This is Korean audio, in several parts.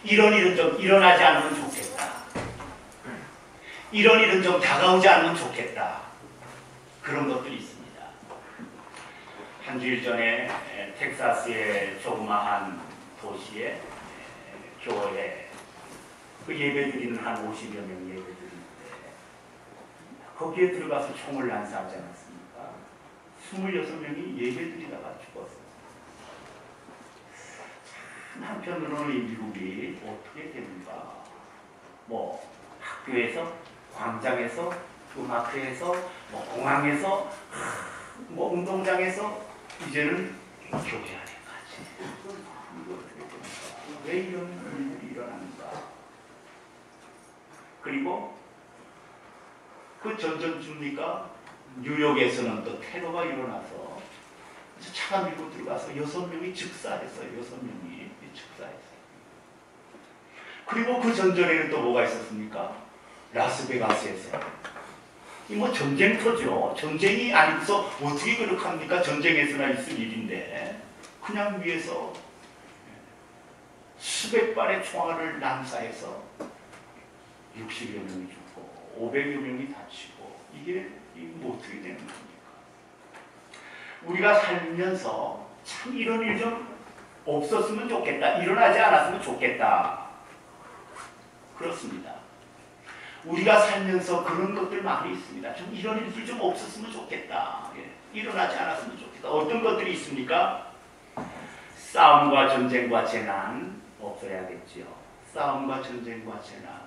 이런 일은 좀 일어나지 않으면 좋겠다. 이런 일은 좀 다가오지 않으면 좋겠다. 그런 것들이 있습니다. 한 주일 전에 텍사스의 조그마한 도시에 교회 그 예배드리는 한 50여 명 예배드리는데 거기에 들어가서 총을 난사하지 않았습니까? 26명이 예배드리다가 죽었어요. 한편으로는 이 미국이 어떻게 됩니까? 뭐 학교에서, 광장에서, 음악회에서, 뭐 공항에서, 뭐 운동장에서 이제는 교회 안에까지. 이거 어떻게 됩니까? 왜 이런 일들이 일어납니까? 그리고 그 전전주입니까? 뉴욕에서는 또 테러가 일어나서 차가 밀고 들어가서 6명이 즉사했어요. 6명이 즉사했어요. 그리고 그 전전에는 또 뭐가 있었습니까? 라스베가스에서 이 뭐 전쟁터죠. 전쟁이 아니고서 어떻게 그렇게 합니까? 전쟁에서나 있을 일인데 그냥 위에서 수백 발의 총알을 난사해서 60여 명이 죽고 500여 명이 다치고 이게 뭐 어떻게 되는 겁니까? 우리가 살면서 참 이런 일 좀 없었으면 좋겠다. 일어나지 않았으면 좋겠다. 그렇습니다. 우리가 살면서 그런 것들 많이 있습니다. 좀 이런 일들 좀 없었으면 좋겠다. 일어나지 않았으면 좋겠다. 어떤 것들이 있습니까? 싸움과 전쟁과 재난 없어야겠지요. 싸움과 전쟁과 재난.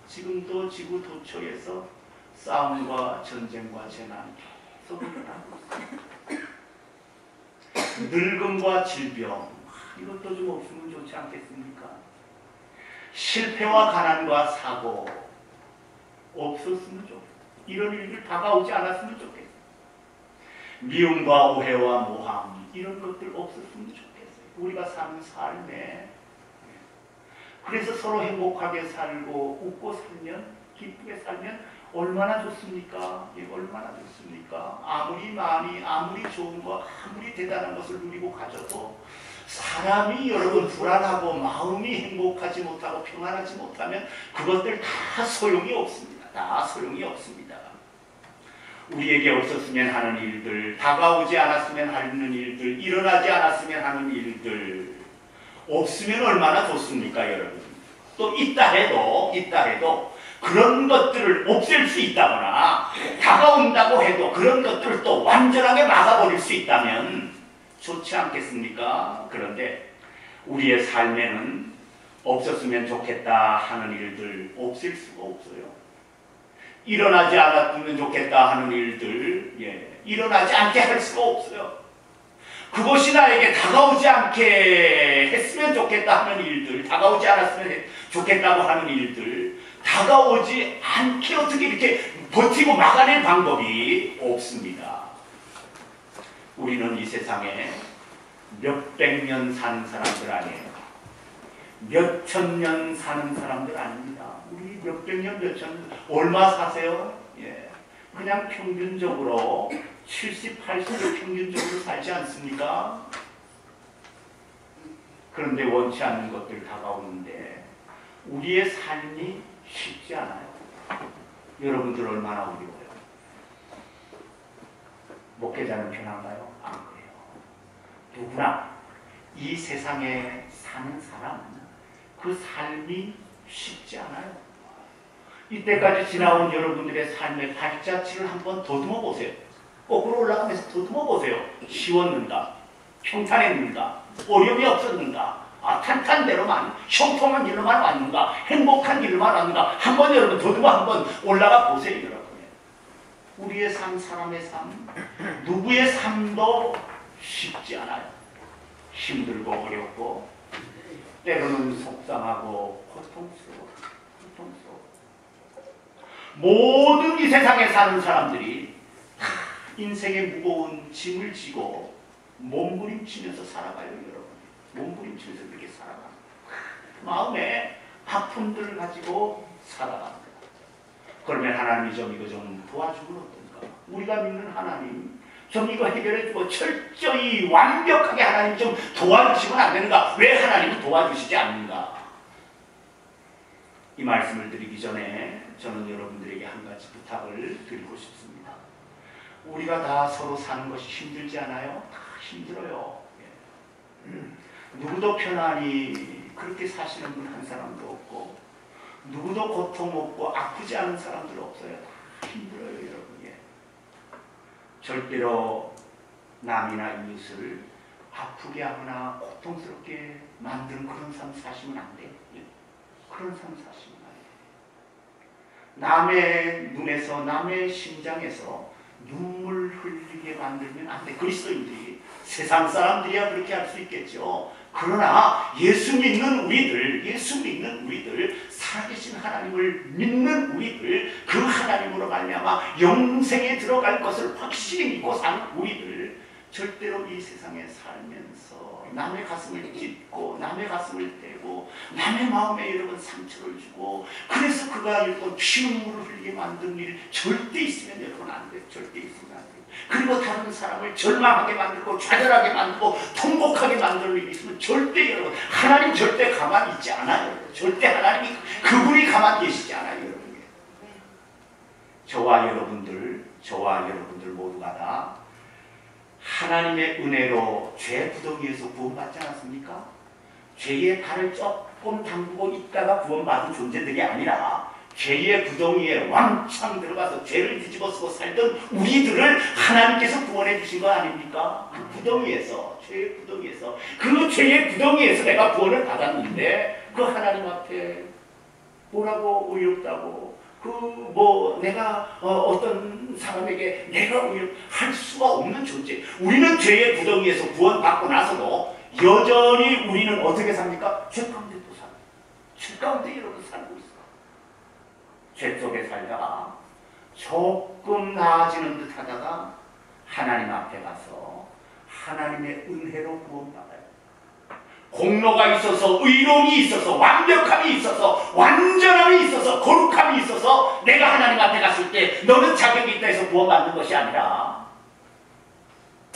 지금도 지구 도처에서 싸움과 전쟁과 재난 계속 일어나고 있습니다. 늙음과 질병 이것도 좀 없으면 좋지 않겠습니까? 실패와 가난과 사고 없었으면 좋겠어요. 이런 일들 다가오지 않았으면 좋겠어요. 미움과 오해와 모함 이런 것들 없었으면 좋겠어요. 우리가 사는 삶에 그래서 서로 행복하게 살고 웃고 살면 기쁘게 살면 얼마나 좋습니까? 얼마나 좋습니까? 아무리 많이 아무리 좋은 거 아무리 대단한 것을 누리고 가져도 사람이 여러분 불안하고 마음이 행복하지 못하고 평안하지 못하면 그것들 다 소용이 없습니다. 다 소용이 없습니다. 우리에게 없었으면 하는 일들, 다가오지 않았으면 하는 일들, 일어나지 않았으면 하는 일들 없으면 얼마나 좋습니까, 여러분? 또 있다 해도 그런 것들을 없앨 수 있다거나 다가온다고 해도 그런 것들을 또 완전하게 막아버릴 수 있다면 좋지 않겠습니까? 그런데 우리의 삶에는 없었으면 좋겠다 하는 일들 없앨 수가 없어요. 일어나지 않았으면 좋겠다 하는 일들 일어나지 않게 할 수가 없어요. 그것이 나에게 다가오지 않게 했으면 좋겠다 하는 일들, 다가오지 않았으면 좋겠다고 하는 일들, 다가오지 않게 어떻게 이렇게 버티고 막아낼 방법이 없습니다. 우리는 이 세상에 몇백 년 사는 사람들 아니에요. 몇천 년 사는 사람들 아닙니다. 우리 몇백 년, 몇천 년, 얼마 사세요? 그냥 평균적으로 70, 80을 평균적으로 살지 않습니까? 그런데 원치 않는 것들 다가오는데 우리의 삶이 쉽지 않아요. 여러분들 얼마나 어려워요? 목회자는 편한가요? 안 그래요. 누구나 이 세상에 사는 사람은 그 삶이 쉽지 않아요. 이때까지 지나온 여러분들의 삶의 발자취를 한번 더듬어 보세요. 거꾸로 올라가면서 더듬어 보세요. 쉬웠는가? 평탄했는가? 어려움이 없었는가? 탄탄대로만 형통한 길로만 왔는가? 행복한 길로만 왔는가? 한번 여러분 더듬어 한번 올라가 보세요. 여러분. 우리의 삶, 사람의 삶, 누구의 삶도 쉽지 않아요. 힘들고 어렵고 때로는 속상하고 고통스러워. 모든 이 세상에 사는 사람들이 다 인생의 무거운 짐을 지고 몸부림치면서 살아가요, 여러분. 몸부림치면서 그렇게 살아갑니다. 마음에 아픔들을 가지고 살아갑니다. 그러면 하나님이 좀 이거 좀 도와주면 어떨까? 우리가 믿는 하나님 좀 이거 해결해주고 철저히 완벽하게 하나님 좀 도와주시면 안 되는가? 왜 하나님은 도와주시지 않는가? 이 말씀을 드리기 전에 저는 여러분들에게 한 가지 부탁을 드리고 싶습니다. 우리가 다 서로 사는 것이 힘들지 않아요? 다 힘들어요. 누구도 편안히 그렇게 사시는 분 한 사람도 없고, 누구도 고통 없고 아프지 않은 사람들 없어요. 다 힘들어요, 여러분. 절대로 남이나 이웃을 아프게 하거나 고통스럽게 만드는 그런 삶 사시면 안 돼요. 그런 삶 사시면 안 돼요. 남의 눈에서, 남의 심장에서 눈물 흘리게 만들면 안 돼. 그리스도인들이, 세상 사람들이야 그렇게 할 수 있겠죠. 그러나 예수 믿는 우리들, 살아계신 하나님을 믿는 우리들, 그 하나님으로 말미암아 영생에 들어갈 것을 확실히 믿고 사는 우리들, 절대로 이 세상에 살면서 남의 가슴을 찢고, 남의 가슴을 떼고, 남의 마음에 여러분 상처를 주고, 그래서 그가 여러분 피눈물을 흘리게 만든 일 절대 있으면 여러분 안 돼요. 절대 있으면 안 돼요. 그리고 다른 사람을 절망하게 만들고 좌절하게 만들고 통곡하게 만드는 일이 있으면 절대 여러분, 하나님 절대 가만히 있지 않아요. 절대 하나님이, 그분이 가만히 계시지 않아요, 여러분. 저와 여러분들 모두가 다 하나님의 은혜로 죄 구덩이에서 구원받지 않았습니까? 죄의 발을 조금 담그고 있다가 구원받은 존재들이 아니라 죄의 구덩이에 왕창 들어가서 죄를 뒤집어쓰고 살던 우리들을 하나님께서 구원해 주신 거 아닙니까? 그 구덩이에서, 죄의 구덩이에서, 그 죄의 구덩이에서 내가 구원을 받았는데 그 하나님 앞에 뭐라고 의롭다고, 내가 어떤 사람에게 내가 의롭할 수가 없는 존재. 우리는 죄의 구덩이에서 구원받고 나서도 여전히 우리는 어떻게 삽니까? 죄 가운데 또 살고, 죄 가운데 여러분 살고 있어. 죄 속에 살다가 조금 나아지는 듯 하다가 하나님 앞에 가서 하나님의 은혜로 구원받아요. 공로가 있어서, 의로움이 있어서, 완벽함이 있어서, 완전함이 있어서, 거룩함이 있어서 내가 하나님 앞에 갔을 때 너는 자격이 있다 해서 구원받는 것이 아니라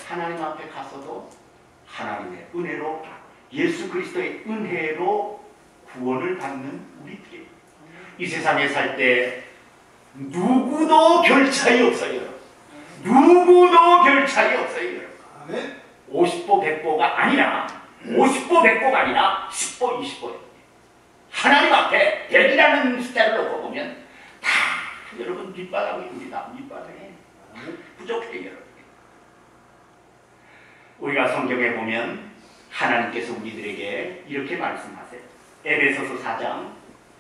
하나님 앞에 가서도 하나님의 은혜로, 예수 그리스도의 은혜로 구원을 받는 우리들이 이 세상에 살 때 누구도 별 차이 없어요. 누구도 별 차이 없어요. 50보 100보가 아니라 50보 100보가 아니라 10보 20보예요. 하나님 앞에 100이라는 숫자를 놓고 보면 다 여러분 밑바닥입니다. 밑바닥에 부족해요, 여러분. 우리가 성경에 보면 하나님께서 우리들에게 이렇게 말씀하세요. 에베소서 4장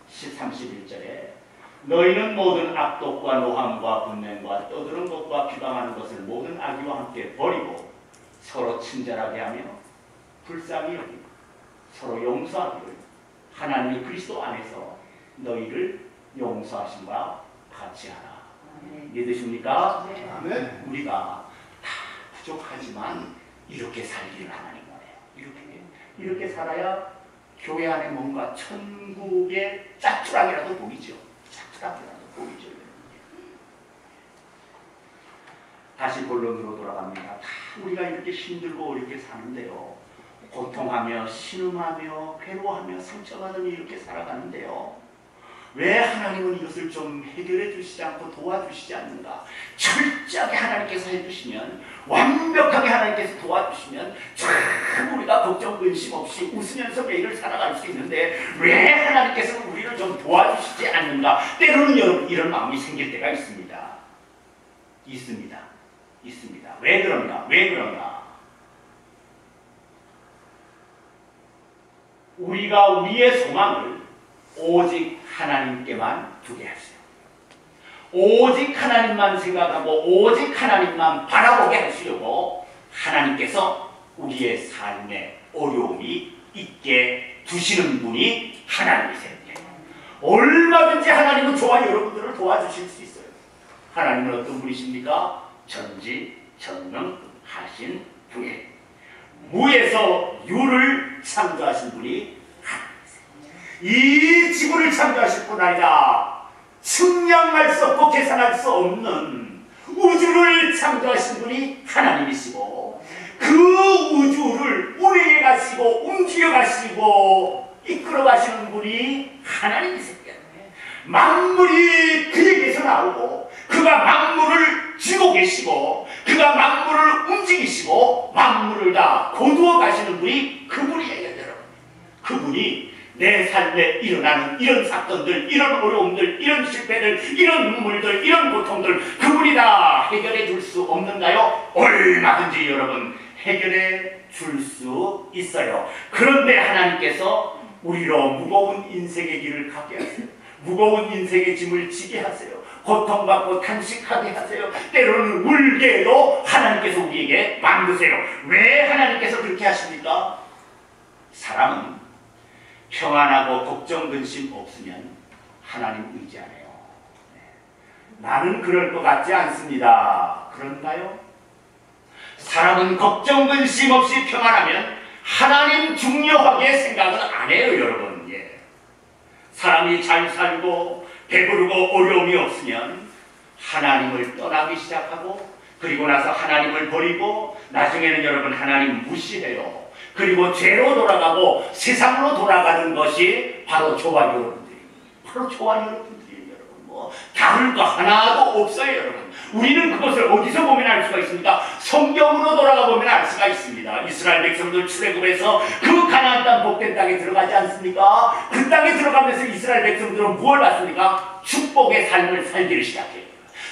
31절에 너희는 모든 악독과 노함과 분냄과 떠드는 것과 비방하는 것을 모든 악의와 함께 버리고 서로 친절하게 하며 불쌍히 여기고 서로 용서하기를 하나님이 그리스도 안에서 너희를 용서하심과 같이 하라. 믿으십니까? 네. 우리가 다 부족하지만 이렇게 살기를 하나님 원해요. 이렇게 살아야 교회 안에 뭔가 천국의 짜투락이라도 보이죠. 짜투락이라도 보이죠. 다시 본론으로 돌아갑니다. 다 우리가 이렇게 힘들고 이렇게 사는데요. 고통하며 신음하며 괴로워하며 상처받으며 이렇게 살아가는데요. 왜 하나님은 이것을 좀 해결해 주시지 않고 도와주시지 않는가? 철저하게 하나님께서 해주시면, 완벽하게 하나님께서 도와주시면 참 우리가 걱정 근심 없이 웃으면서 매일을 살아갈 수 있는데 왜 하나님께서는 우리를 좀 도와주시지 않는가? 때로는 여러분 이런 마음이 생길 때가 있습니다. 있습니다. 왜 그런가? 우리가 우리의 소망을 오직 하나님께만 두게 하세요. 오직 하나님만 생각하고 오직 하나님만 바라보게 하시려고 하나님께서 우리의 삶에 어려움이 있게 두시는 분이 하나님이세요. 얼마든지 하나님은 저와 여러분들을 도와주실 수 있어요. 하나님은 어떤 분이십니까? 전지전능하신 분이에요. 무에서 유를 창조하신 분이 하나님이세요. 이 지구를 창조하실 뿐 아니라 측량할 수 없고 계산할 수 없는 우주를 창조하신 분이 하나님이시고 그 우주를 운행해 가시고 움직여 가시고 이끌어 가시는 분이 하나님이세요. 만물이 그에게서 나오고 그가 만물을 쥐고 계시고 그가 만물을 움직이시고 만물을 다 거두어 가시는 분이 그분이에요, 여러분. 그분이 내 삶에 일어나는 이런 사건들, 이런 어려움들, 이런 실패들, 이런 눈물들, 이런 고통들 그분이 다 해결해 줄 수 없는가요? 얼마든지 여러분 해결해 줄 수 있어요. 그런데 하나님께서 우리로 무거운 인생의 길을 가게 하세요. 무거운 인생의 짐을 지게 하세요. 고통받고 탄식하게 하세요. 때로는 울게도 하나님께서 우리에게 만드세요. 왜 하나님께서 그렇게 하십니까? 사람은 평안하고 걱정 근심 없으면 하나님 의지 안 해요. 나는 그럴 것 같지 않습니다. 그런가요? 사람은 걱정 근심 없이 평안하면 하나님 중요하게 생각을 안 해요, 여러분. 사람이 잘 살고 배부르고 어려움이 없으면 하나님을 떠나기 시작하고 그리고 나서 하나님을 버리고 나중에는 여러분 하나님 무시해요. 그리고 죄로 돌아가고 세상으로 돌아가는 것이 바로 저와 여러분들입니다. 바로 저와 여러분들이에요, 여러분. 다를 거 하나도 없어요, 여러분. 우리는 그것을 어디서 보면 알 수가 있습니까? 성경으로 돌아가 보면 알 수가 있습니다. 이스라엘 백성들 출애굽해서 그 가나안 땅 복된 땅에 들어가지 않습니까? 그 땅에 들어가면서 이스라엘 백성들은 무엇을 받습니까? 축복의 삶을 살기를 시작해요.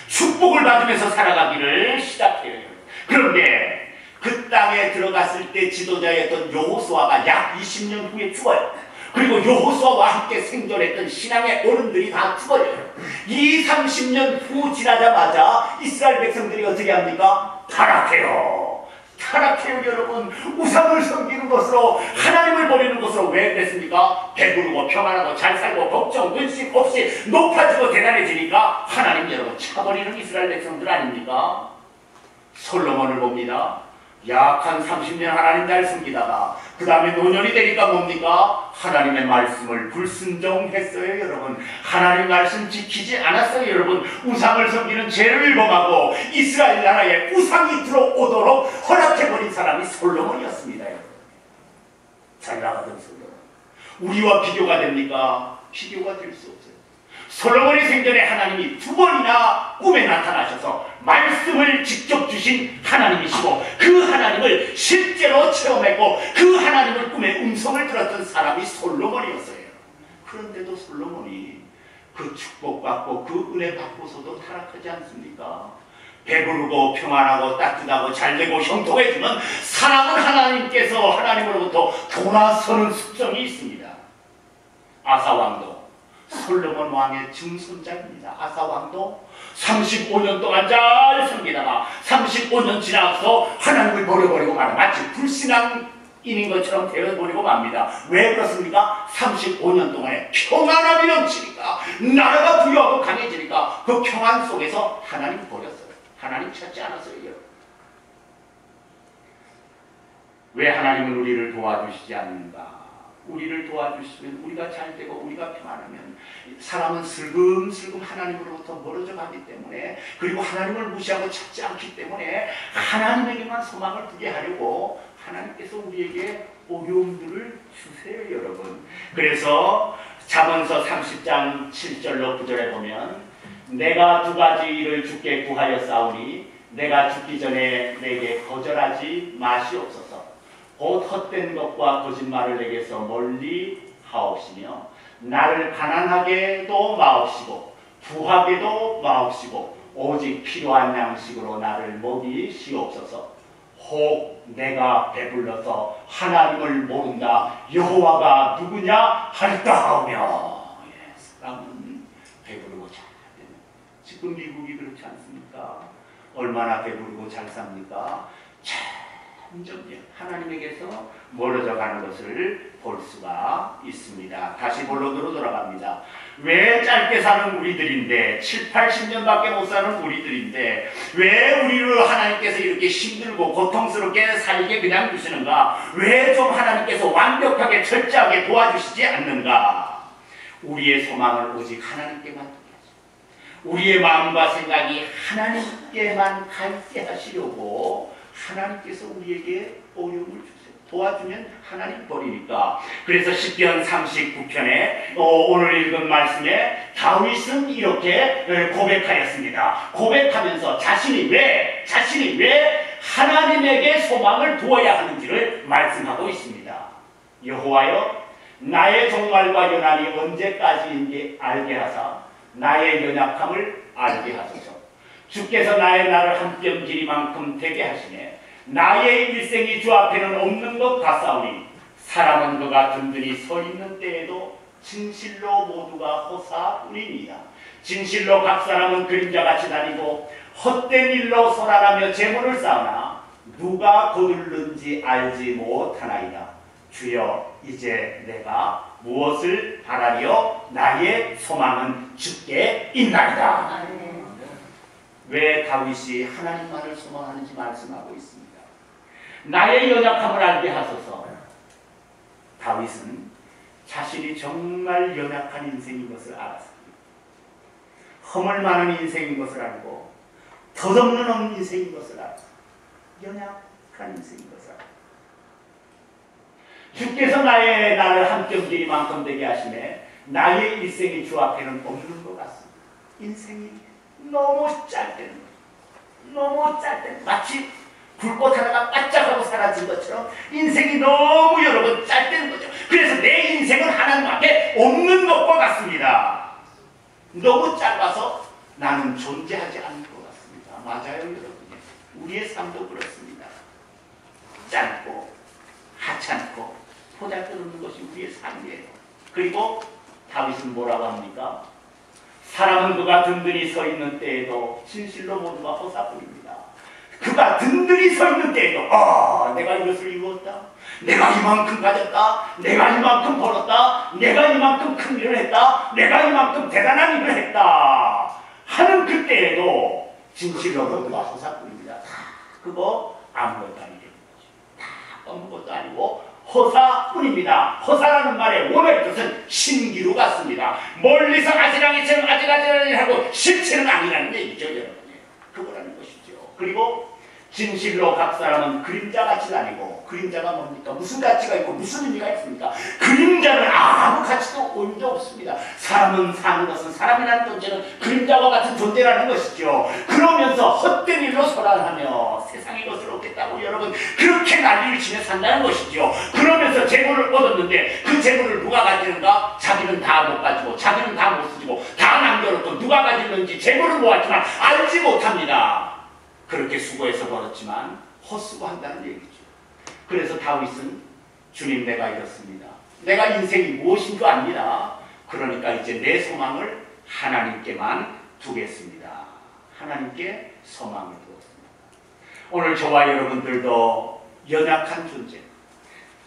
축복을 받으면서 살아가기를 시작해요. 그런데 그 땅에 들어갔을 때 지도자였던 여호수아가 약 20년 후에 죽어요. 그리고 여호수아와 함께 생존했던 신앙의 어른들이 다 죽어요. 이 30년 후 지나자마자 이스라엘 백성들이 어떻게 합니까? 타락해요. 타락해요, 여러분. 우상을 섬기는 것으로 하나님을 버리는 것으로. 왜 그랬습니까? 배부르고 평안하고 잘 살고 걱정 근심 없이 높아지고 대단해지니까 하나님 여러분 차버리는 이스라엘 백성들 아닙니까? 솔로몬을 봅니다. 약 한 30년 하나님 잘 섬기다가 그 다음에 노년이 되니까 뭡니까? 하나님의 말씀을 불순종했어요, 여러분. 하나님 말씀 지키지 않았어요, 여러분. 우상을 섬기는 죄를 범하고 이스라엘 나라에 우상이 들어오도록 허락해버린 사람이 솔로몬이었습니다, 여러분. 잘 나가던 솔로몬. 우리와 비교가 됩니까? 비교가 될 수 없어요. 솔로몬의 생전에 하나님이 2번이나 꿈에 나타나셔서 말씀을 직접 주신 하나님이시고 그 하나님을 실제로 체험했고 그 하나님을 꿈에 음성을 들었던 사람이 솔로몬이었어요. 그런데도 솔로몬이 그 축복받고 그 은혜 받고서도 타락하지 않습니까? 배부르고 평안하고 따뜻하고 잘되고 형통해지면 사랑은 하나님께서 하나님으로부터 돌아서는 습성이 있습니다. 아사왕도 솔로몬 왕의 증손자입니다. 아사왕도 35년 동안 잘 섬기다가 35년 지나서 하나님을 버려버리고 말아 마치 불신앙인인 것처럼 되어버리고 맙니다. 왜 그렇습니까? 35년 동안에 평안함이 넘치니까 나라가 부유하고 강해지니까 그 평안 속에서 하나님 버렸어요. 하나님 찾지 않았어요. 왜 하나님은 우리를 도와주시지 않는가? 우리를 도와주시면 우리가 잘되고 우리가 평안하면 사람은 슬금슬금 하나님으로부터 멀어져 가기 때문에 그리고 하나님을 무시하고 찾지 않기 때문에 하나님에게만 소망을 두게 하려고 하나님께서 우리에게 어려움들을 주세요, 여러분. 그래서 잠언서 30장 7절로 9절에 보면 내가 2가지 일을 주께 구하였사오니 내가 죽기 전에 내게 거절하지 마시옵소서. 곧 헛된 것과 거짓말을 내게서 멀리 하옵시며 나를 가난하게도 마옵시고 부하게도 마옵시고 오직 필요한 양식으로 나를 먹이시옵소서. 혹 내가 배불러서 하나님을 모른다 여호와가 누구냐 할까 하며. 사람은 배부르고 잘 사는, 지금 미국이 그렇지 않습니까? 얼마나 배부르고 잘 삽니까? 점점 하나님에게서 멀어져 가는 것을 볼 수가 있습니다. 다시 본론으로 돌아갑니다. 왜 짧게 사는 우리들인데 7, 80년밖에 못 사는 우리들인데 왜 우리를 하나님께서 이렇게 힘들고 고통스럽게 살게 그냥 두시는가? 왜 좀 하나님께서 완벽하게 철저하게 도와주시지 않는가? 우리의 소망을 오직 하나님께만 두게 하시고 우리의 마음과 생각이 하나님께만 가게 하시려고 하나님께서 우리에게 어려움을 주세요. 도와주면 하나님 버리니까. 그래서 시편 39편에 오늘 읽은 말씀에 다윗은 이렇게 고백하였습니다. 고백하면서 자신이 왜 하나님에게 소망을 두어야 하는지를 말씀하고 있습니다. 여호와여, 나의 종말과 연한이 언제까지인지 알게 하사 나의 연약함을 알게 하소서. 주께서 나의 날을 한 뼘 길이만큼 되게 하시네. 나의 일생이 주 앞에는 없는 것 같사오니 사람은 그가 든든히 서 있는 때에도 진실로 모두가 호사뿐이니이다. 진실로 각 사람은 그림자같이 다니고 헛된 일로 소란하며 재물을 쌓으나 누가 거둘는지 알지 못하나이다. 주여, 이제 내가 무엇을 바라리요? 나의 소망은 주께 있나이다. 왜 다윗이 하나님만을 소망하는지 말씀하고 있습니다. 나의 연약함을 알게 하소서. 다윗은 자신이 정말 연약한 인생인 것을 알았습니다. 허물 많은 인생인 것을 알고 덧없는 인생인 것을 알고 연약한 인생인 것을 알고 주께서 나의 날을 한 뼘 길이만큼 되게 하시네. 나의 일생이 주 앞에는 없는 것 같습니다. 인생이 너무 짧다는 거죠. 너무 짧다. 마치 불꽃 하나가 반짝하고 사라진 것처럼 인생이 너무 여러분 짧다는 거죠. 그래서 내 인생은 하나님 앞에 없는 것과 같습니다. 너무 짧아서 나는 존재하지 않는 것 같습니다. 맞아요, 여러분. 우리의 삶도 그렇습니다. 짧고 하찮고 보잘것없는 것이 우리의 삶이에요. 그리고 다윗은 뭐라고 합니까? 사람은 그가 든든히 서 있는 때에도 진실로 모두가 허사뿐입니다. 그가 든든히 서 있는 때에도 내가 이것을 이루었다. 내가 이만큼 가졌다. 내가 이만큼 벌었다. 내가 이만큼 큰 일을 했다. 내가 이만큼 대단한 일을 했다 하는 그때에도 진실로 모두가 허사뿐입니다. 다 그거 아무것도 아니게 되는 거죠. 다 아무것도 아니고 허사뿐입니다. 허사라는 말의 원어의 뜻은 신기루 같습니다. 멀리서 아지랑이처럼 아지랑이 하고 실체는 아니라는 얘기죠, 여러분. 그거라는 것이죠. 그리고 진실로 각 사람은 그림자같이 다니고, 그림자가 뭡니까? 무슨 가치가 있고 무슨 의미가 있습니까? 그림자는 아무 가치도 의미도 없습니다. 사람은 사는 것은, 사람이라는 존재는 그림자와 같은 존재라는 것이죠. 그러면서 헛된 일로 소란하며 세상의 것을 얻겠다고 여러분 그렇게 난리를 치며 산다는 것이죠. 그러면서 재물을 얻었는데 그 재물을 누가 가지는가? 자기는 다 못 가지고, 자기는 다 못 쓰고, 다 남겨놓고 누가 가지는지 재물을 모았지만 알지 못합니다. 그렇게 수고해서 벌었지만 헛수고한다는 얘기죠. 그래서 다윗은 주님, 내가 이렇습니다. 내가 인생이 무엇인 줄 압니다. 그러니까 이제 내 소망을 하나님께만 두겠습니다. 하나님께 소망을 두었습니다. 오늘 저와 여러분들도 연약한 존재,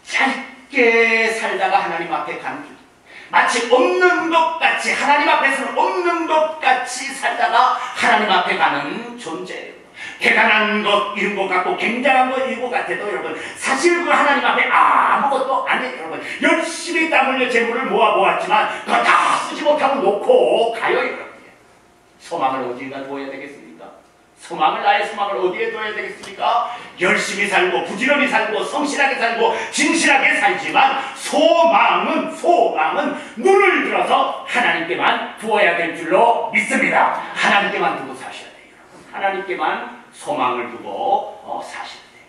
짧게 살다가 하나님 앞에 가는 존재, 마치 없는 것 같이, 하나님 앞에서는 없는 것 같이 살다가 하나님 앞에 가는 존재예요. 대단한 것 이룬 것 같고 굉장한 것 이룬 것 같아도 여러분 사실 그 하나님 앞에 아무것도 아니에요. 여러분 열심히 땀 흘려 재물을 모았지만 그거 다 쓰지 못하고 놓고 가요. 여러분 소망을 어디에다 두어야 되겠습니까? 나의 소망을 어디에 둬야 되겠습니까? 열심히 살고 부지런히 살고 성실하게 살고 진실하게 살지만 소망은 눈을 들어서 하나님께만 두어야 될 줄로 믿습니다. 하나님께만 두고 사셔야 돼요. 하나님께만 소망을 두고 사셔야 돼요.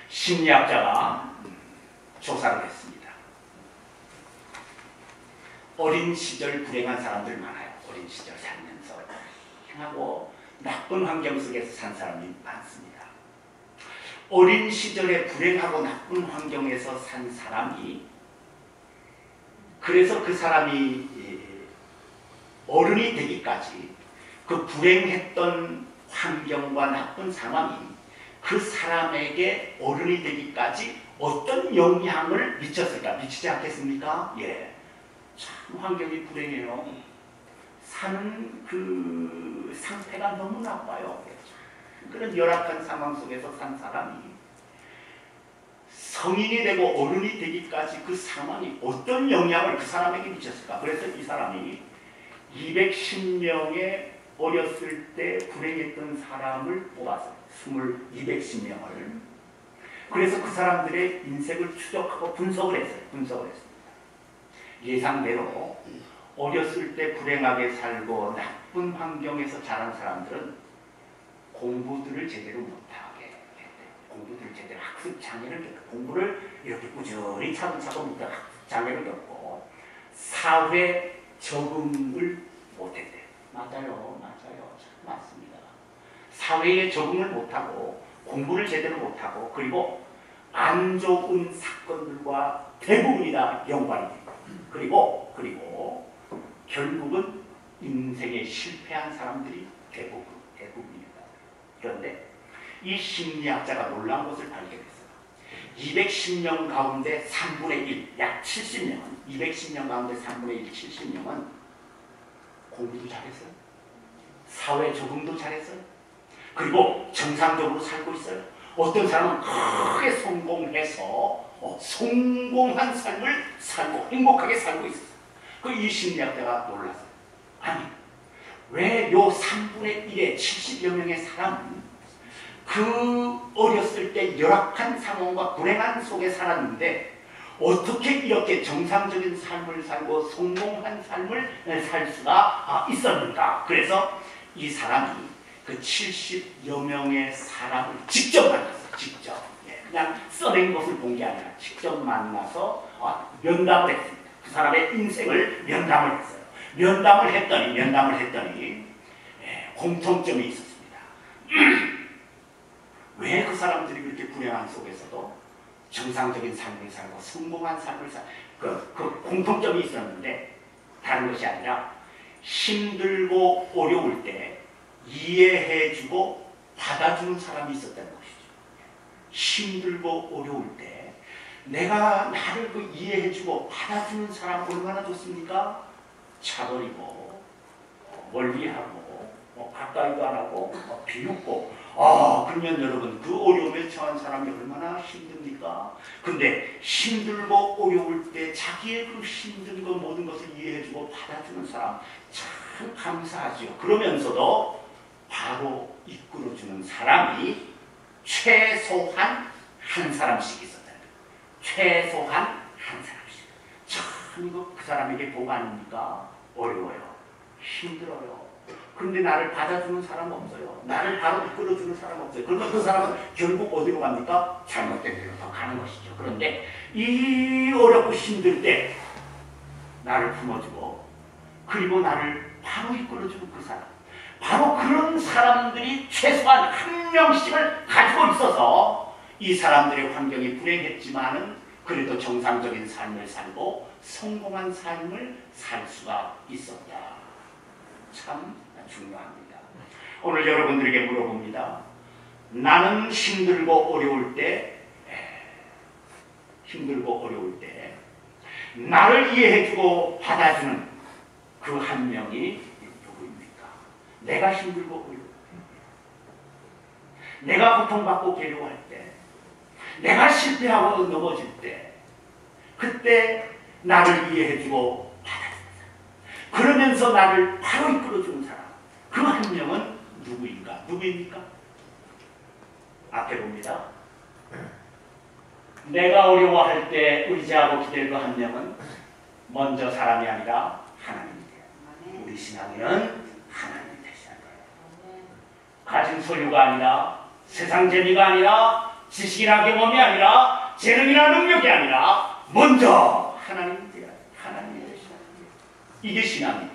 심리학자가 조사를 했습니다. 어린 시절 불행한 사람들 많아요. 어린 시절 살면서 하고 나쁜 환경 속에서 산 사람이 많습니다. 어린 시절에 불행하고 나쁜 환경에서 산 사람이, 그래서 그 사람이 어른이 되기까지 그 불행했던 환경과 나쁜 상황이 그 사람에게 어른이 되기까지 어떤 영향을 미쳤을까? 미치지 않겠습니까? 예. 참 환경이 불행해요. 사는 그 상태가 너무 나빠요. 그런 열악한 상황 속에서 산 사람이 성인이 되고 어른이 되기까지 그 상황이 어떤 영향을 그 사람에게 미쳤을까? 그래서 이 사람이 210명의 어렸을 때 불행했던 사람을 뽑아서 210명을, 그래서 그 사람들의 인생을 추적하고 분석을 했습니다. 예상대로 어렸을 때 불행하게 살고 나쁜 환경에서 자란 사람들은 공부들을 제대로 못하게 했대요. 공부들을 제대로 학습 장애를 겪고 공부를 이렇게 꾸준히 차근차근 못하고 학습 장애를 겪고 사회 적응을 못했대요. 맞아요. 참 맞습니다. 사회에 적응을 못하고 공부를 제대로 못하고 그리고 안 좋은 사건들과 대부분이 다 연관이 됩니다. 그리고 결국은 인생에 실패한 사람들이 대부분입니다. 그런데 이 심리학자가 놀라운 것을 발견했어요. 210명 가운데 3분의 1, 약 70명, 210명 가운데 3분의 1, 70명은 공부도 잘했어요. 사회 적응도 잘했어요. 그리고 정상적으로 살고 있어요. 어떤 사람은 크게 성공해서 성공한 삶을 살고 행복하게 살고 있었어요. 이 심리학자가 놀랐어요. 아니, 왜 요 3분의 1의 70여 명의 사람은 그 어렸을 때 열악한 상황과 불행한 속에 살았는데 어떻게 이렇게 정상적인 삶을 살고 성공한 삶을 살 수가 있었는가? 그래서 이 사람이 그 70여 명의 사람을 직접 만났어요. 직접. 그냥 써낸 것을 본 게 아니라 직접 만나서 면담을 했습니다. 그 사람의 인생을 면담을 했어요. 면담을 했더니 공통점이 있었습니다. 왜 그 사람들이 그렇게 불행한 속에서도 정상적인 삶을 살고 성공한 삶을 살고 그 공통점이 있었는데 다른 것이 아니라 힘들고 어려울 때 이해해주고 받아주는 사람이 있었다는 것이죠. 힘들고 어려울 때 내가 나를 이해해주고 받아주는 사람 얼마나 좋습니까? 차버리고 멀리하고 가까이도 안 하고 비웃고 그러면 여러분 그 어려움에 처한 사람이 얼마나 힘듭니까? 근데 힘들고 어려울 때 자기의 그 힘든 것 모든 것을 이해해주고 받아주는 사람 참 감사하지요. 그러면서도 바로 이끌어주는 사람이 최소한 한 사람씩 있었다. 최소한 한 사람씩. 참 이거 그 사람에게 복 아닙니까? 어려워요. 힘들어요. 그런데 나를 받아주는 사람은 없어요. 나를 바로 이끌어주는 사람은 없어요. 그러면 그 사람은 결국 어디로 갑니까? 잘못된 데로 더 가는 것이죠. 그런데 이 어렵고 힘들 때 나를 품어주고 그리고 나를 바로 이끌어주는 그 사람, 바로 그런 사람들이 최소한 한 명씩을 가지고 있어서 이 사람들의 환경이 불행했지만은 그래도 정상적인 삶을 살고 성공한 삶을 살 수가 있었다. 참 중요합니다. 오늘 여러분들에게 물어봅니다. 나는 힘들고 어려울 때 나를 이해해주고 받아주는 그 한 명이 누구입니까? 내가 힘들고 어려울 때, 내가 고통받고 괴로워할 때, 내가 실패하고 넘어질 때, 그때 나를 이해해주고 받아주는 사람, 그러면서 나를 바로 이끌어주는 사람, 그 한 명은 누구입니까? 앞에 봅니다. 내가 어려워할 때 의지하고 기댈 그 한 명은 먼저 사람이 아니라 하나님이에요. 우리 신앙에는 하나님이 되셔야 돼요. 가진 소유가 아니라 세상 재미가 아니라 지식이나 경험이 아니라 재능이나 능력이 아니라 먼저 하나님이 되어야 돼요. 하나님이 되셔야 돼요. 이게 신앙이에요.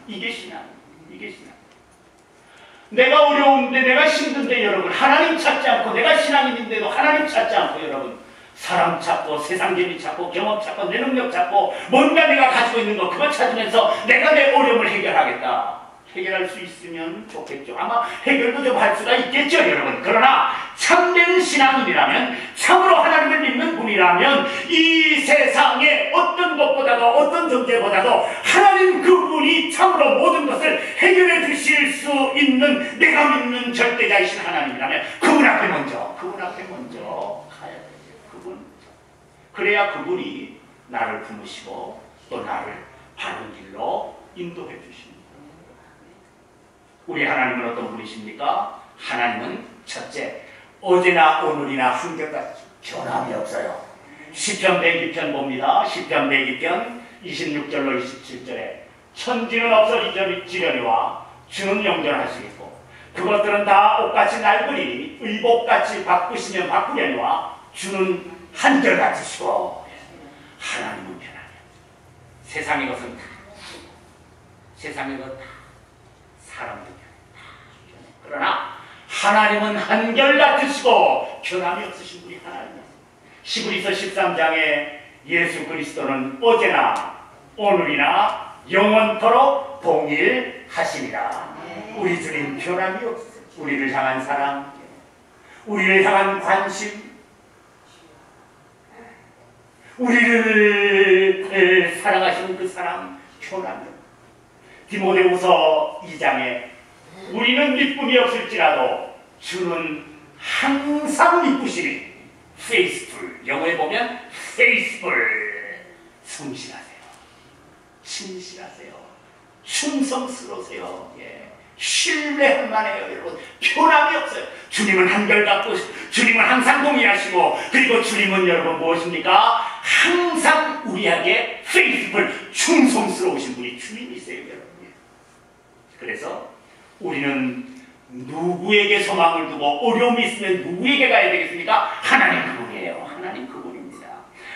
내가 어려운데 내가 힘든데 여러분 하나님 찾지 않고 내가 신앙인인데도 하나님 찾지 않고 여러분 사람 찾고 세상 재미 찾고 경험 찾고 내 능력 찾고 뭔가 내가 가지고 있는 거 그거 찾으면서 내가 내 어려움을 해결하겠다. 해결할 수 있으면 좋겠죠. 아마 해결도 좀 할 수가 있겠죠 여러분. 그러나 참된 신앙인이라면 참으로 하나님을 믿는 분이라면 이 세상의 어떤 것보다도 어떤 존재보다도 하나님 그분이 참으로 모든 것을 해결해 주실 수 있는 내가 믿는 절대자이신 하나님이라면 그분 앞에 먼저 가야 돼요. 그래야 그분이 나를 품으시고 또 나를 바른 길로 인도해 주십니다. 우리 하나님은 어떤 분이십니까? 하나님은 첫째, 어제나 오늘이나 한결같이 변함이 없어요. 시편 102편 봅니다. 시편 102편 26절로 27절에 천지는 없어지려니와 주는 영존하시겠고 그것들은 다 옷같이 낡으니 의복같이 바꾸시면 바꾸려니와 주는 한결같으시고 하나님은 변하냐. 세상의 것은 다 세상의 것 다 사람들 다 그러나 하나님은 한결같으시고 변함이 없으신 분이 하나님이에요. 히브리서 13장에 예수 그리스도는 어제나 오늘이나 영원토록 동일하시니라. 우리 주님 변함이 없어요. 우리를 향한 사랑, 우리를 향한 관심, 우리를 사랑하시는 그 사랑 변함이 없어요. 디모데후서 2장에 우리는 기쁨이 없을지라도 주는 항상 기쁘시니 faithful, 영어에 보면 faithful, 성실하세요, 신실하세요, 충성스러우세요. 신뢰할 만해요. 여러분 변함이 없어요. 주님은 한결같고 주님은 항상 동일하시고 그리고 주님은 여러분 무엇입니까? 항상 우리에게 faithful, 충성스러우신 분이 주님이세요. 여러분. 그래서 우리는 누구에게 소망을 두고 어려움이 있으면 누구에게 가야 되겠습니까? 하나님 그분이에요. 하나님 그분입니다.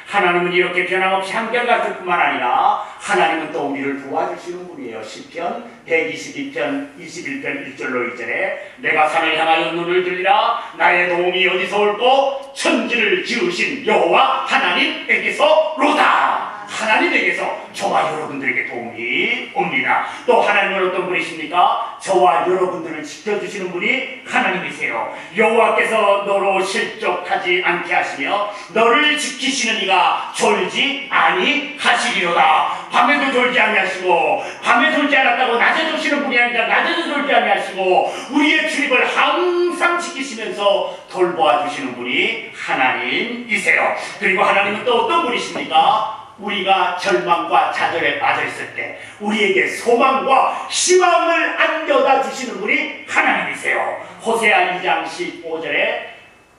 하나님은 이렇게 변함없이 한결같을 뿐만 아니라 하나님은 또 우리를 도와주시는 분이에요. 시편 122편 21편 1절로 2절에 내가 산을 향하여 눈을 들리라 나의 도움이 어디서 올꼬 천지를 지으신 여호와 하나님에게서로다. 하나님에게서 저와 여러분들에게 도움이 옵니다. 또 하나님은 어떤 분이십니까? 저와 여러분들을 지켜주시는 분이 하나님이세요. 여호와께서 너로 실족하지 않게 하시며 너를 지키시는 이가 졸지 아니하시리로다. 밤에도 졸지 아니하시고 밤에 졸지 않았다고 낮에 조시는 분이 아니라 낮에도 졸지 아니하시고 우리의 출입을 항상 지키시면서 돌보아 주시는 분이 하나님이세요. 그리고 하나님은 또 어떤 분이십니까? 우리가 절망과 좌절에 빠져 있을 때 우리에게 소망과 희망을 안겨다 주시는 분이 하나님이세요. 호세아 2장 15절에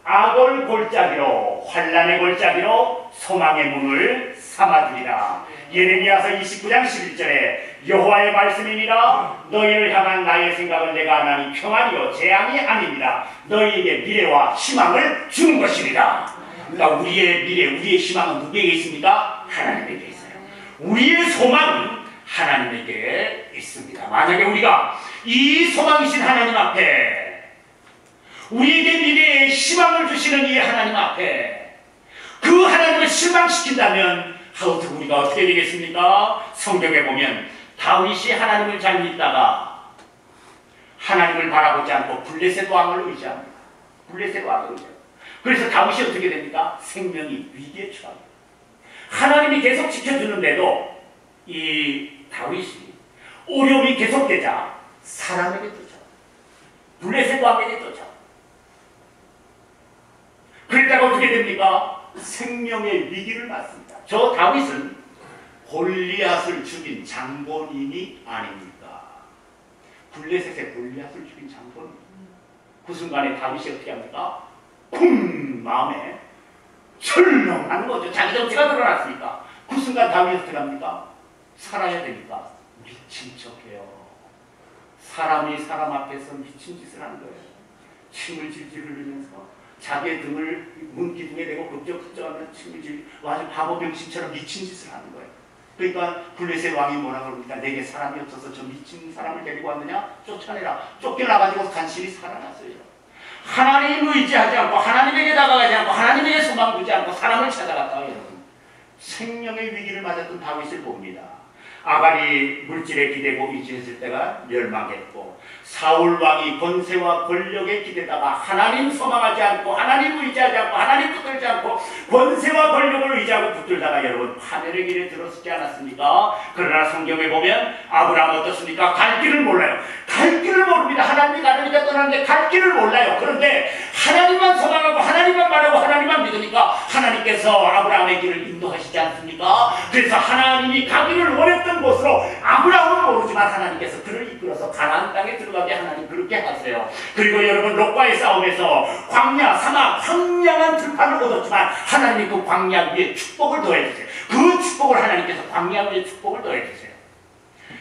악을 골짜기로 환난의 골짜기로 소망의 문을 삼아주리라. 예레미야서 29장 11절에 여호와의 말씀이니라 너희를 향한 나의 생각은 내가 하나니 평안이요 재앙이 아닙니다. 너희에게 미래와 희망을 주는 것이니라. 그러니까 우리의 미래, 우리의 희망은 누구에게 있습니까? 하나님에게 있어요. 우리의 소망은 하나님에게 있습니다. 만약에 우리가 이 소망이신 하나님 앞에 우리에게 미래의 희망을 주시는 이 하나님 앞에 그 하나님을 실망시킨다면 우리가 어떻게 되겠습니까? 성경에 보면 다윗이 하나님을 잘 믿다가 하나님을 바라보지 않고 블레셋 왕을 의지합니다. 블레셋 왕을 의지합니다. 그래서 다윗이 어떻게 됩니까? 생명이 위기에 처합니다. 하나님이 계속 지켜주는데도 이 다윗이 어려움이 계속되자 사람에게 쫓아 블레셋 왕에게 쫓아 그랬다가 어떻게 됩니까? 생명의 위기를 맞습니다. 저 다윗은 골리앗을 죽인 장본인이 아닙니까? 블레셋의 골리앗을 죽인 장본인. 그 순간에 다윗이 어떻게 합니까? 쿵! 마음에 철렁하는 거죠. 자기 정체가 드러났으니까. 그 순간 다윗이 어떻게 합니까? 살아야 되니까 미친 척해요. 사람이 사람 앞에서 미친 짓을 하는 거예요. 침을 질질 흘리면서 자기의 등을 문 기둥에 대고 흡적흡적하면서 침을 질질 아주 바보 병신처럼 미친 짓을 하는 거예요. 그러니까 블레셋 왕이 뭐라 그럽니까? 내게 사람이 없어서 저 미친 사람을 데리고 왔느냐? 쫓아내라. 쫓겨나가지고 간신히 살아났어요. 하나님을 의지하지 않고 하나님에게 다가가지 않고 하나님에게 소망 두지 않고 사람을 찾아갔다고 여러분. 생명의 위기를 맞았던 다윗을 봅니다. 아갈이 물질에 기대고 의지했을 때가 멸망했고 사울 왕이 권세와 권력에 기대다가 하나님 소망하지 않고 하나님 의지하지 않고 하나님 붙들지 않고 권세와 권력을 의지하고 붙들다가 여러분 파멸의 길에 들어서지 않았습니까? 그러나 성경에 보면 아브라함 어떻습니까? 갈 길을 몰라요. 갈 길을 모릅니다. 하나님이 가르니까 떠나는데 갈 길을 몰라요. 그런데 하나님만 소망하고 하나님만 말하고 하나님만 믿으니까 하나님께서 아브라함의 길을 인도하시지 않습니까? 그래서 하나님이 가기를 원했던 곳으로 아브라함은 모르지만 하나님께서 그를 이끌어서 가나안 땅에 들어가게 하나님 그렇게 하세요. 그리고 여러분 롯과의 싸움에서 광야, 사막, 황량한 들판을 얻었지만 하나님이 그 광야 위에 축복을 더해주세요. 그 축복을 하나님께서 광야 위에 축복을 더해주세요.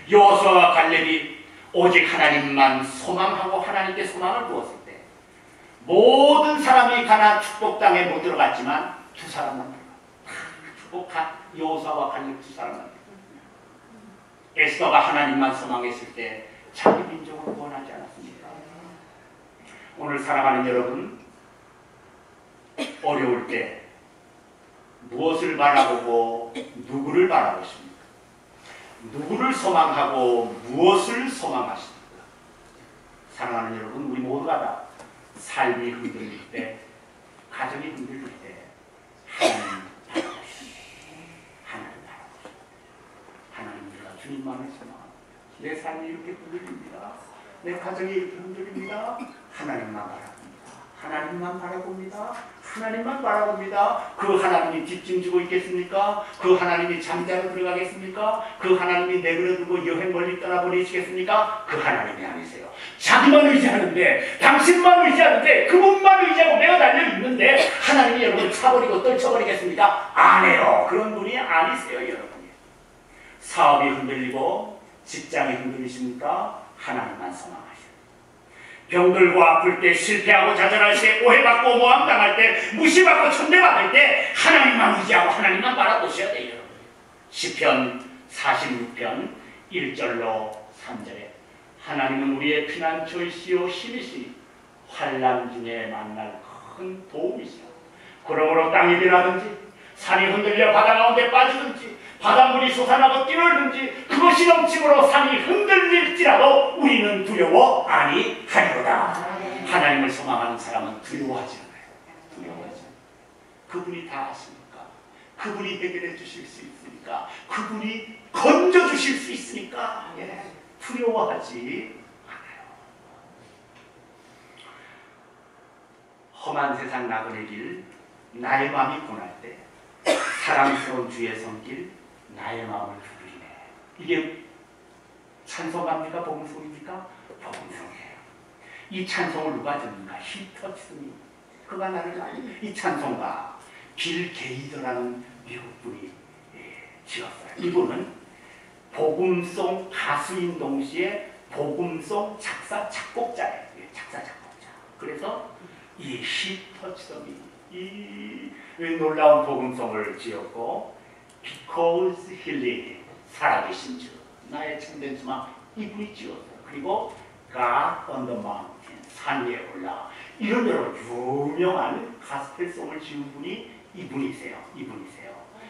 여호수아와 갈렙이 오직 하나님만 소망하고 하나님께 소망을 두었을 때 모든 사람이 가나안 축복 땅에 못 들어갔지만 두 사람만 들어가. 축복한 여호수아와 갈렙 두 사람만 들어가. 에스더가 하나님만 소망했을 때 자기 민족을 구원하지 않았습니까? 오늘 사랑하는 여러분, 어려울 때 무엇을 바라보고 누구를 바라보십니까? 누구를 소망하고 무엇을 소망하십니까? 사랑하는 여러분, 우리 모두가 다 삶이 흔들릴 때, 가정이 흔들릴 때 하나님 바라보십시오. 하나님 바라보십시오. 하나님, 내가 주님만을 소망합니다. 내 삶이 이렇게 흔들립니다. 내 가정이 이렇게 흔들립니다. 하나님만 바라봅니다. 하나님만 바라봅니다. 하나님만 바라봅니다. 그 하나님이 뒷짐지고 있겠습니까? 그 하나님이 잠자로 들어가겠습니까? 그 하나님이 내버려두고 여행 멀리 떠나보내시겠습니까? 그 하나님이 아니세요. 자기만 의지하는데, 당신만 의지하는데, 그분만 의지하고 내가 달려있는데 하나님이 여러분을 차버리고 떨쳐버리겠습니까? 안 해요. 그런 분이 아니세요, 여러분이. 사업이 흔들리고 직장이 흔들리십니까? 하나님만 소망하세요. 병들고 아플 때, 실패하고 좌절할 때, 오해받고 모함당할 때, 무시받고 천대받을 때 하나님만 의지하고 하나님만 바라보셔야 돼요. 시편 46편 1절로 3절에 하나님은 우리의 피난처이시오 힘이시니 환난 중에 만날 큰 도움이시오. 그러므로 땅이 변하든지 산이 흔들려 바다 가운데 빠지든지 바닷물이 솟아나고 뛰놀든지 그것이 넘침으로 산이 흔들릴지라도 우리는 두려워 아니하리로다. 하나님을 소망하는 사람은 두려워하지 않아요. 두려워하지 않아요. 그분이 다 아십니까? 그분이 해결해 주실 수 있으니까, 그분이 건져 주실 수 있으니까 두려워하지 않아요. 험한 세상 나그네 길, 나의 마음이 고날 때 사랑스러운 주의 손길, 나의 마음을 두드리네. 이게 찬송가입니까? 복음송입니까? 복음송이에요. 이 찬송을 누가 듣는가? 히터치스니. 그가 나를 알리. 이 찬송가 빌 게이더라는 미국 분이 지었어요. 이분은 복음송 가수인 동시에 복음송 작곡자예요. 작곡자. 그래서 이 히터치스니, 이 놀라운 복음송을 지었고, Because He Lives, 살아계신 주, 나의 참된 소망, 이분이 지었어요. 그리고 God on the Mountain, 산 위에 올라, 이런 여러 유명한 가스펠송을 지은 분이 이분이세요.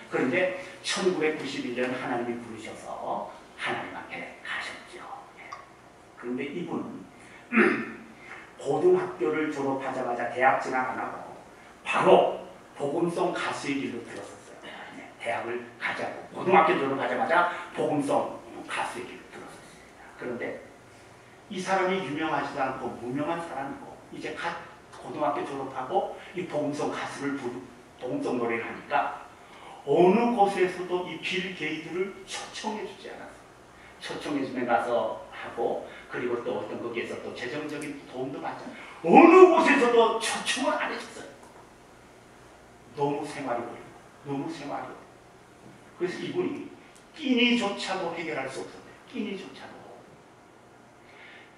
그런데 1991년 하나님이 부르셔서 하나님 앞에 가셨죠. 그런데 이분은 고등학교를 졸업하자마자 대학 진학 안 하고 바로 복음송 가수의 길로 들었었어요. 대학을 가자고 고등학교 졸업하자마자 복음송 가수의 길로 들었었습니다. 그런데 이 사람이 유명하지도 않고 무명한 사람이고 이제 갓 고등학교 졸업하고 이 복음송 가수를 복음송 노래를 하니까 어느 곳에서도 이 빌 게이트를 초청해 주지 않았어요. 초청해 주면 가서 하고, 그리고 또 어떤 거기에서 또 재정적인 도움도 받잖아요. 어느 곳에서도 초청을 안 해줬어요. 너무 생활이 어려워. 그래서 이분이 끼니조차도 해결할 수 없었대요. 끼니조차도.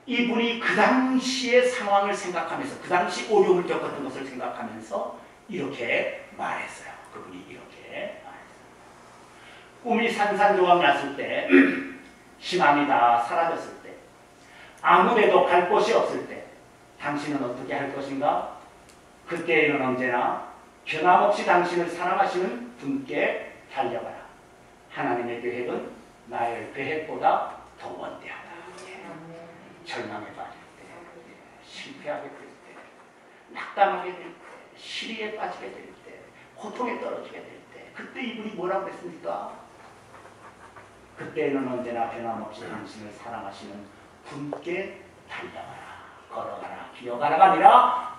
이분이 그 당시의 상황을 생각하면서, 그 당시 어려움을 겪었던 것을 생각하면서 이렇게 말했어요. 그분이 이렇게 말했어요. 꿈이 산산조각 났을 때, 희망이 다 사라졌을 때, 아무데도 갈 곳이 없을 때 당신은 어떻게 할 것인가? 그때에는 언제나 변함없이 당신을 사랑하시는 분께 달려가라. 하나님의 계획은 나의 계획보다 더 원대하다. 절망에 빠질 때, 실패하게 될 때, 낙담하게 될 때, 시리에 빠지게 될 때, 고통에 떨어지게 될 때, 그때 이분이 뭐라고 했습니까? 그때는 언제나 변함없이 당신을 사랑하시는 분께 달려가라, 걸어가라, 기어가라가 아니라